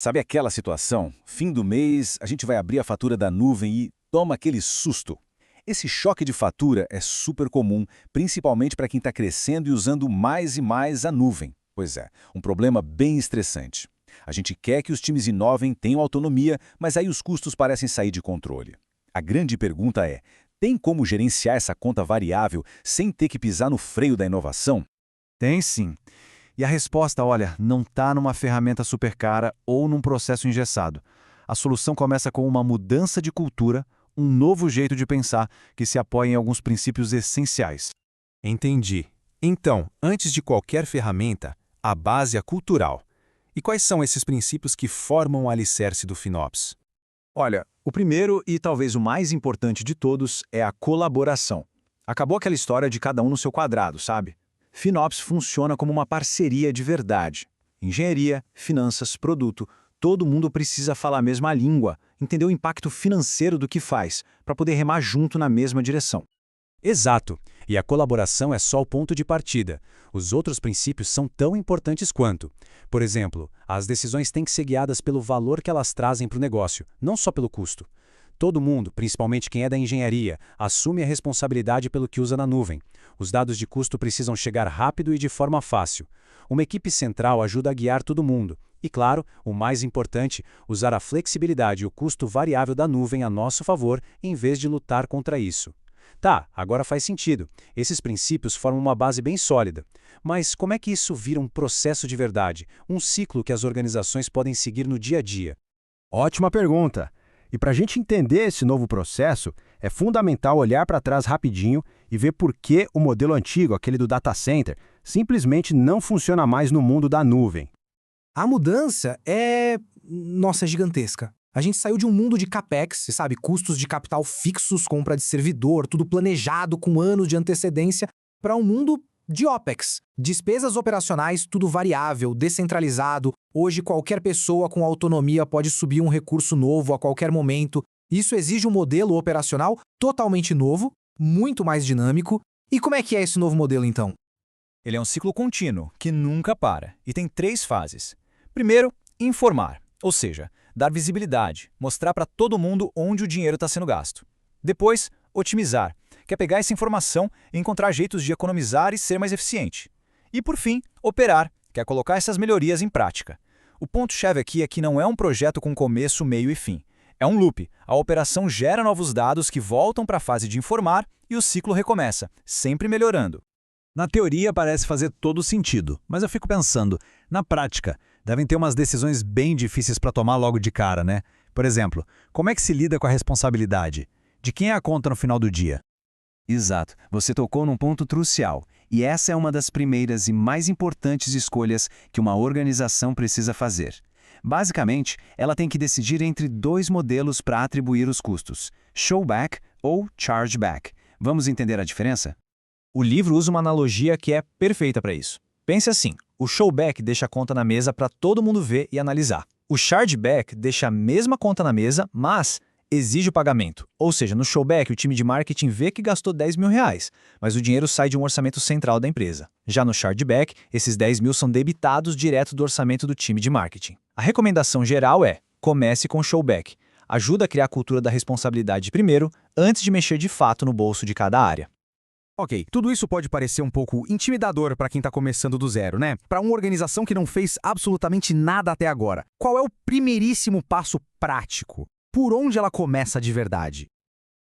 Sabe aquela situação? Fim do mês, a gente vai abrir a fatura da nuvem e toma aquele susto. Esse choque de fatura é super comum, principalmente para quem está crescendo e usando mais e mais a nuvem. Pois é, um problema bem estressante. A gente quer que os times inovem, tenham autonomia, mas aí os custos parecem sair de controle. A grande pergunta é: tem como gerenciar essa conta variável sem ter que pisar no freio da inovação? Tem sim. E a resposta, olha, não está numa ferramenta super cara ou num processo engessado. A solução começa com uma mudança de cultura, um novo jeito de pensar que se apoia em alguns princípios essenciais. Entendi. Então, antes de qualquer ferramenta, a base é cultural. E quais são esses princípios que formam o alicerce do FinOps? Olha, o primeiro e talvez o mais importante de todos é a colaboração. Acabou aquela história de cada um no seu quadrado, sabe? FinOps funciona como uma parceria de verdade. Engenharia, finanças, produto, todo mundo precisa falar a mesma língua, entender o impacto financeiro do que faz, para poder remar junto na mesma direção. Exato. E a colaboração é só o ponto de partida. Os outros princípios são tão importantes quanto. Por exemplo, as decisões têm que ser guiadas pelo valor que elas trazem para o negócio, não só pelo custo. Todo mundo, principalmente quem é da engenharia, assume a responsabilidade pelo que usa na nuvem. Os dados de custo precisam chegar rápido e de forma fácil. Uma equipe central ajuda a guiar todo mundo. E, claro, o mais importante, usar a flexibilidade e o custo variável da nuvem a nosso favor, em vez de lutar contra isso. Tá, agora faz sentido. Esses princípios formam uma base bem sólida. Mas como é que isso vira um processo de verdade, um ciclo que as organizações podem seguir no dia a dia? Ótima pergunta! E para a gente entender esse novo processo, é fundamental olhar para trás rapidinho e ver por que o modelo antigo, aquele do data center, simplesmente não funciona mais no mundo da nuvem. A mudança nossa, gigantesca. A gente saiu de um mundo de capex, você sabe, custos de capital fixos, compra de servidor, tudo planejado com anos de antecedência, para um mundo de OPEX. Despesas operacionais, tudo variável, descentralizado. Hoje, qualquer pessoa com autonomia pode subir um recurso novo a qualquer momento. Isso exige um modelo operacional totalmente novo, muito mais dinâmico. E como é que é esse novo modelo, então? Ele é um ciclo contínuo, que nunca para, e tem 3 fases. Primeiro, informar, ou seja, dar visibilidade, mostrar para todo mundo onde o dinheiro está sendo gasto. Depois, otimizar, que é pegar essa informação e encontrar jeitos de economizar e ser mais eficiente. E por fim, operar, que é colocar essas melhorias em prática. O ponto-chave aqui é que não é um projeto com começo, meio e fim. É um loop. A operação gera novos dados que voltam para a fase de informar e o ciclo recomeça, sempre melhorando. Na teoria parece fazer todo sentido, mas eu fico pensando, na prática, devem ter umas decisões bem difíceis para tomar logo de cara, né? Por exemplo, como é que se lida com a responsabilidade? De quem é a conta no final do dia? Exato, você tocou num ponto crucial, e essa é uma das primeiras e mais importantes escolhas que uma organização precisa fazer. Basicamente, ela tem que decidir entre 2 modelos para atribuir os custos, showback ou chargeback. Vamos entender a diferença? O livro usa uma analogia que é perfeita para isso. Pense assim, o showback deixa a conta na mesa para todo mundo ver e analisar. O chargeback deixa a mesma conta na mesa, mas exige o pagamento. Ou seja, no showback, o time de marketing vê que gastou 10 mil reais, mas o dinheiro sai de um orçamento central da empresa. Já no chargeback, esses 10 mil são debitados direto do orçamento do time de marketing. A recomendação geral é: comece com o showback. Ajuda a criar a cultura da responsabilidade primeiro, antes de mexer de fato no bolso de cada área. Ok, tudo isso pode parecer um pouco intimidador para quem está começando do zero, né? Para uma organização que não fez absolutamente nada até agora. Qual é o primeiríssimo passo prático? Por onde ela começa de verdade?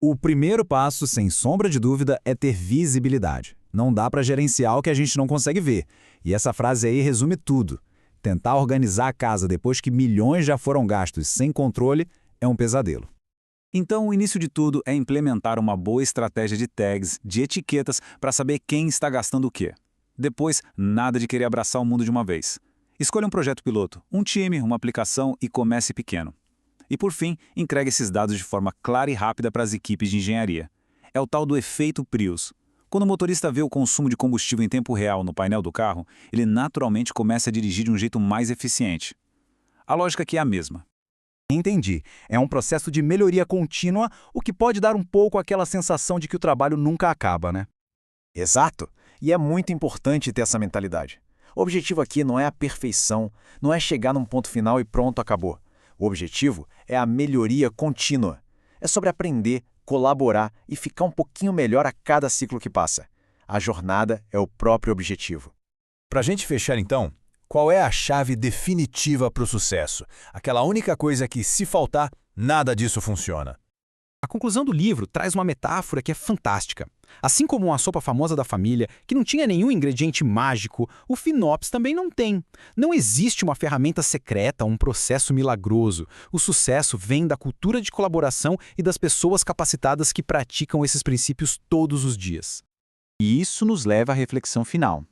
O primeiro passo, sem sombra de dúvida, é ter visibilidade. Não dá para gerenciar o que a gente não consegue ver. E essa frase aí resume tudo. Tentar organizar a casa depois que milhões já foram gastos sem controle é um pesadelo. Então, o início de tudo é implementar uma boa estratégia de tags, de etiquetas, para saber quem está gastando o quê. Depois, nada de querer abraçar o mundo de uma vez. Escolha um projeto piloto, um time, uma aplicação e comece pequeno. E por fim, entregue esses dados de forma clara e rápida para as equipes de engenharia. É o tal do efeito Prius. Quando o motorista vê o consumo de combustível em tempo real no painel do carro, ele naturalmente começa a dirigir de um jeito mais eficiente. A lógica aqui é a mesma. Entendi. É um processo de melhoria contínua, o que pode dar um pouco aquela sensação de que o trabalho nunca acaba, né? Exato. E é muito importante ter essa mentalidade. O objetivo aqui não é a perfeição, não é chegar num ponto final e pronto, acabou. O objetivo é a melhoria contínua. É sobre aprender, colaborar e ficar um pouquinho melhor a cada ciclo que passa. A jornada é o próprio objetivo. Para a gente fechar então, qual é a chave definitiva para o sucesso? Aquela única coisa que, se faltar, nada disso funciona. A conclusão do livro traz uma metáfora que é fantástica. Assim como uma sopa famosa da família, que não tinha nenhum ingrediente mágico, o FinOps também não tem. Não existe uma ferramenta secreta, um processo milagroso. O sucesso vem da cultura de colaboração e das pessoas capacitadas que praticam esses princípios todos os dias. E isso nos leva à reflexão final.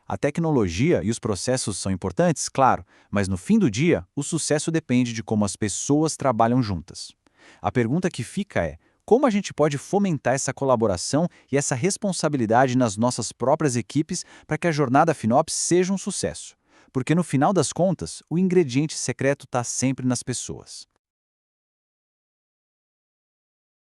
A tecnologia e os processos são importantes, claro, mas no fim do dia, o sucesso depende de como as pessoas trabalham juntas. A pergunta que fica é: como a gente pode fomentar essa colaboração e essa responsabilidade nas nossas próprias equipes para que a jornada FinOps seja um sucesso? Porque no final das contas, o ingrediente secreto está sempre nas pessoas.